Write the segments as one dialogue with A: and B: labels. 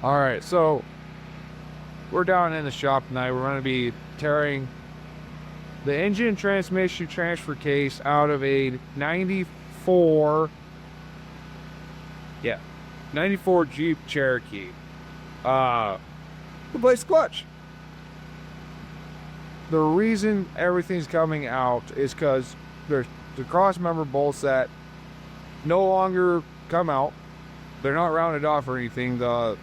A: All right, so we're down in the shop tonight. We're going to be tearing the engine transmission transfer case out of a 94, yeah, 94 Jeep Cherokee. Replace clutch. The reason everything's coming out is because there's the cross member bolts that no longer come out. They're not rounded off or anything. The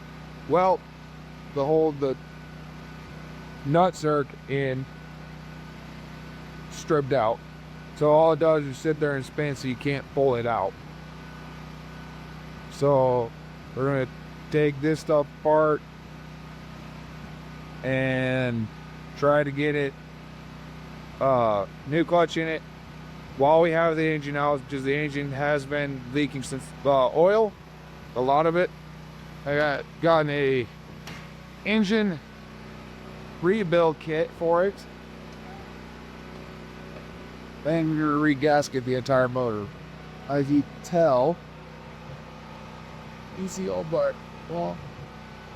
A: nuts are in stripped out. So all it does is sit there and spin so you can't pull it out. So we're going to take this stuff apart and try to get it new clutch in it while we have the engine out, because the engine has been leaking since oil, a lot of it. I gotten a engine rebuild kit for it, and we're gonna re-gasket the entire motor. As you tell, easy old but well,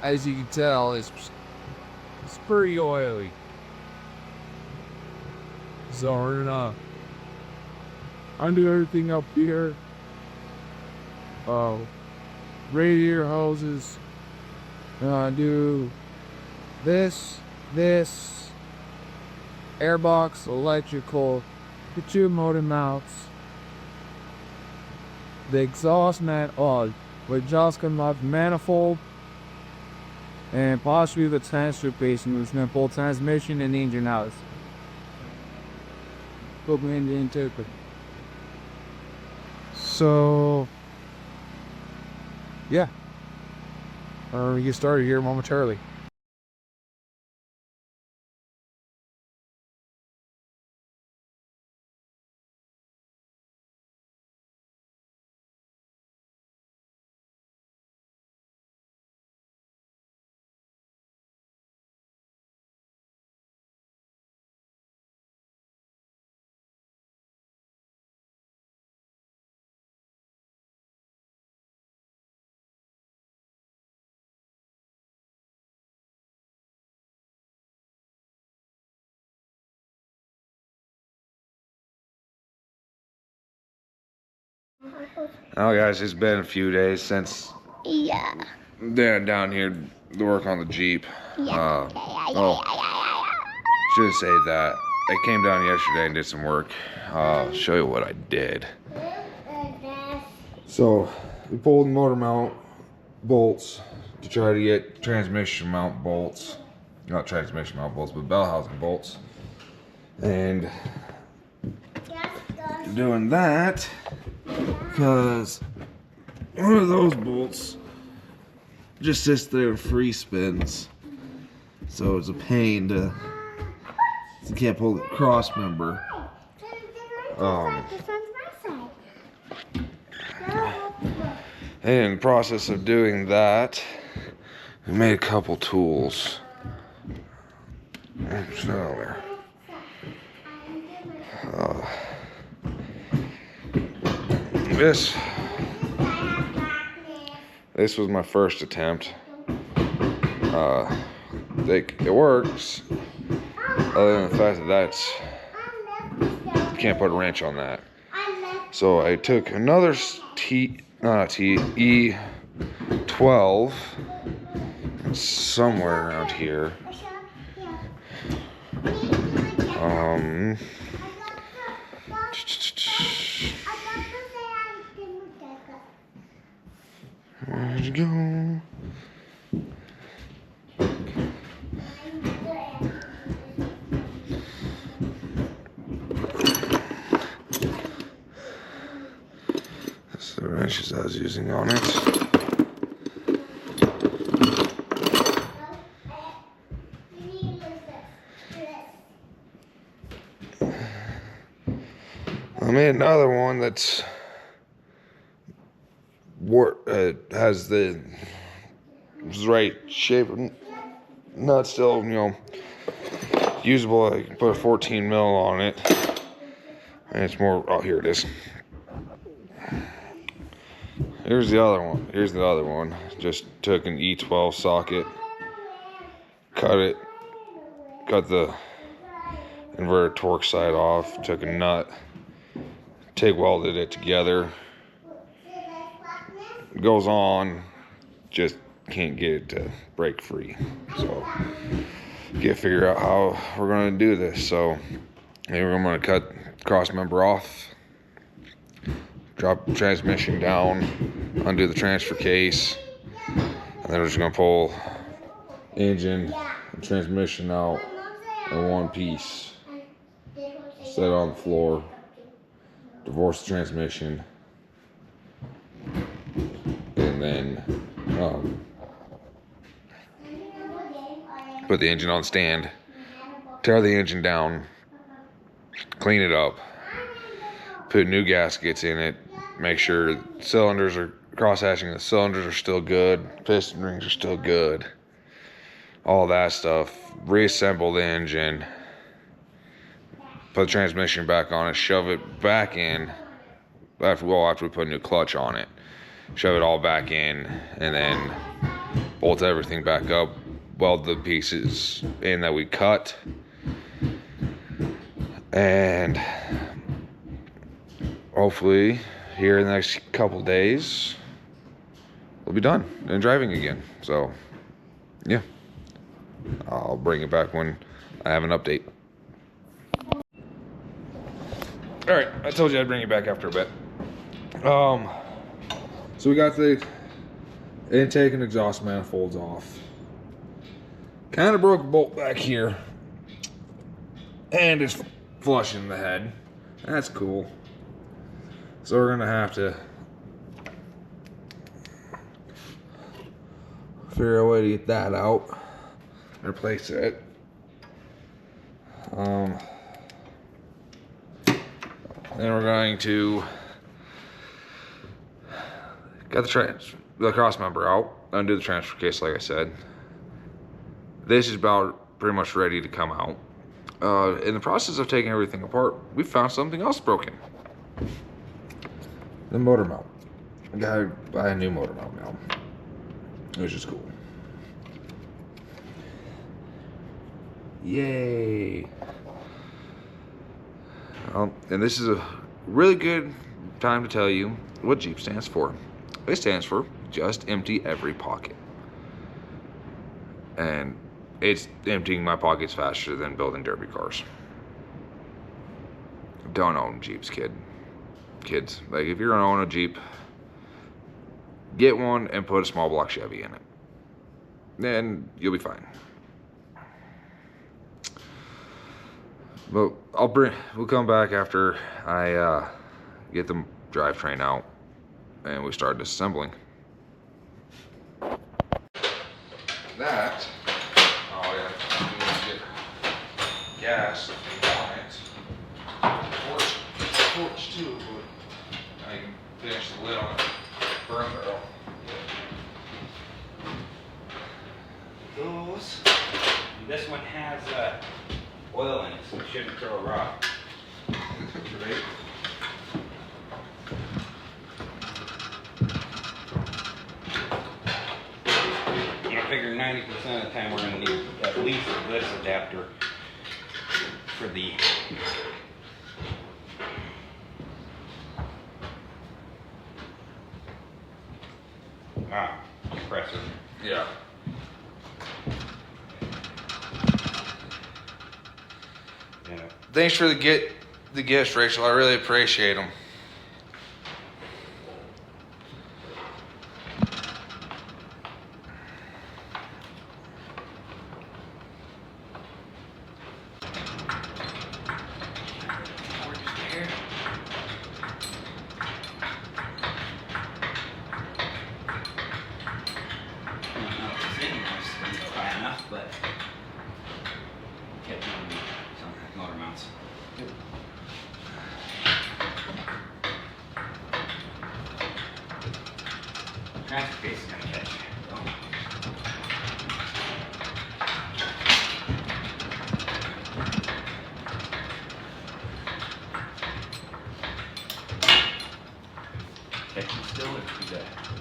A: as you can tell, it's pretty oily. So we're gonna undo everything up here. Radiator hoses. Do this, airbox, electrical, the two motor mounts, the exhaust with exhaust come off manifold, and possibly the transfer casing, which is gonna pull transmission and engine out. Put me in the interpret. So yeah, we get started here momentarily.
B: Oh guys, it's been a few days since down here to work on the Jeep. Should say that I came down yesterday and did some work. I'll show you what I did. So we pulled motor mount bolts to try to get transmission mount bolts, not transmission mount bolts, but bell housing bolts, and doing that because one of those bolts just sits there and free spins, so it's a pain to, you can't pull the cross member. And in the process of doing that, we made a couple tools. It's not on there. This was my first attempt. It works, other than the fact that you can't put a wrench on that. So I took another E12 somewhere around here. Where'd you go? That's the wrenches I was using on it. I made another one that's has the right shape, not still, usable. I can put a 14 mil on it, and it's more. Oh, here it is.
C: Here's the other one. Here's the other one. Just took an E12 socket, cut the inverter torque side off, took a nut, TIG welded it together. It goes on, just can't get it to break free. So, figure out how we're gonna do this. So, maybe I'm gonna cut cross member off, drop the transmission down, undo the transfer case, and then we're just gonna pull engine and transmission out in one piece, set it on the floor, divorce the transmission, and then put the engine on the stand, tear the engine down, clean it up, put new gaskets in it, make sure cylinders are cross-hatching, the cylinders are still good, piston rings are still good, all that stuff, reassemble the engine, put the transmission back on it, shove it back in, after we put a new clutch on it, shove it all back in, and then bolt everything back up, weld the pieces in that we cut, and hopefully here in the next couple days we'll be done and driving again. So yeah, I'll bring it back when I have an update. All right, I told you I'd bring it back after a bit. So we got the intake and exhaust manifolds off. Kind of broke a bolt back here, and it's flush in the head. That's cool. So we're gonna have to figure out a way to get that out, replace it. Then we're going to get the cross member out, undo the transfer case like I said. This is about pretty much ready to come out. In the process of taking everything apart, we found something else broken. The motor mount. I gotta buy a new motor mount now, which is cool. Yay. And this is a really good time to tell you what Jeep stands for. It stands for just empty every pocket. And it's emptying my pockets faster than building derby cars. Don't own Jeeps, kids. Like, if you're gonna own a Jeep, get one and put a small block Chevy in it. Then you'll be fine. But we'll come back after I get the drivetrain out and we start disassembling. That, oh yeah, you need to get gas if you want it. Torch too, but now you can finish the lid on the burn barrel.
D: Those. This one has oil in it, so it shouldn't throw a rock.
C: Right?
D: I figure 90% of the time we're going to need at least this adapter for the compressor.
C: Yeah.
D: Yeah.
C: Thanks for the gifts, Rachel. I really appreciate them.
D: But kept on some motor mounts. Transfer case is gonna catch. Catching still or too bad?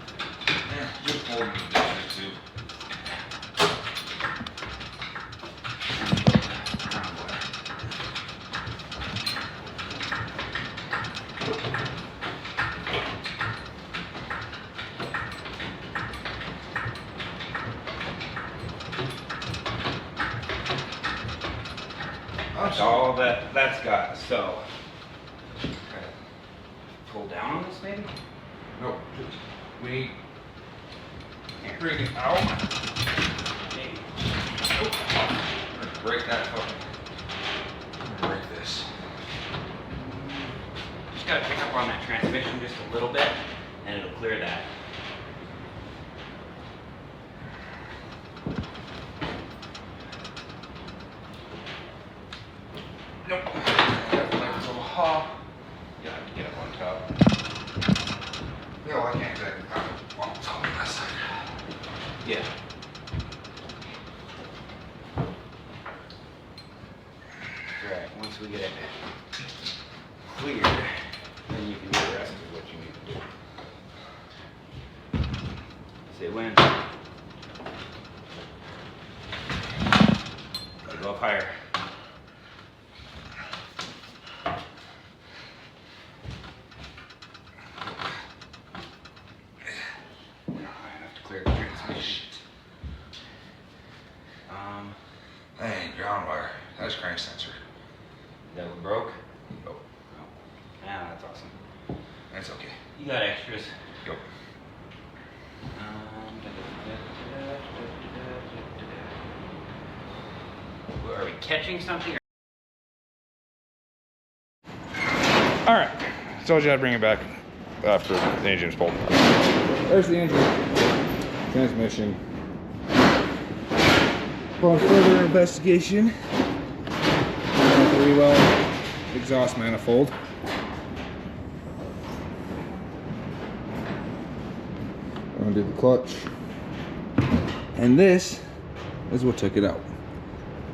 D: That's all that's got. So, pull down on this maybe?
C: Nope. We
D: Here.
C: bring it out.
D: Maybe.
C: Break that fucking. Break this.
D: Just gotta pick up on that transmission just a little bit, and it'll clear that.
C: Nope. That's a hop.
D: You have to get up on top.
C: No, I can't exactly find it on top of that side.
D: Yeah. Right. Once we get it cleared, then you can do the rest of what you need to do. Say when. Gotta go up higher. Clear the transmission.
C: That ain't ground wire. That's crank sensor.
D: That one broke?
C: Nope.
D: Oh. Yeah, that's awesome.
C: That's okay.
D: You got extras.
C: Go.
D: Are we catching something?
C: All right. Told you I'd bring it back after the engine's pulled. There's the engine. Transmission. Upon further investigation, 3-well exhaust manifold. Undo the clutch. And this is what took it out.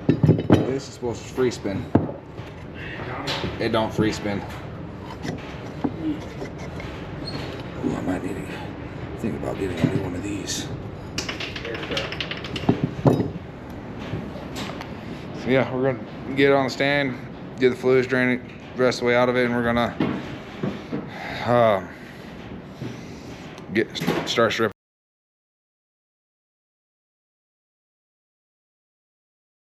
C: This is supposed to free spin. It don't free spin. Ooh, I might need to think about getting a new one of these. So yeah, we're gonna get it on the stand, get the fluids drained the rest of the way out of it, and we're gonna start stripping.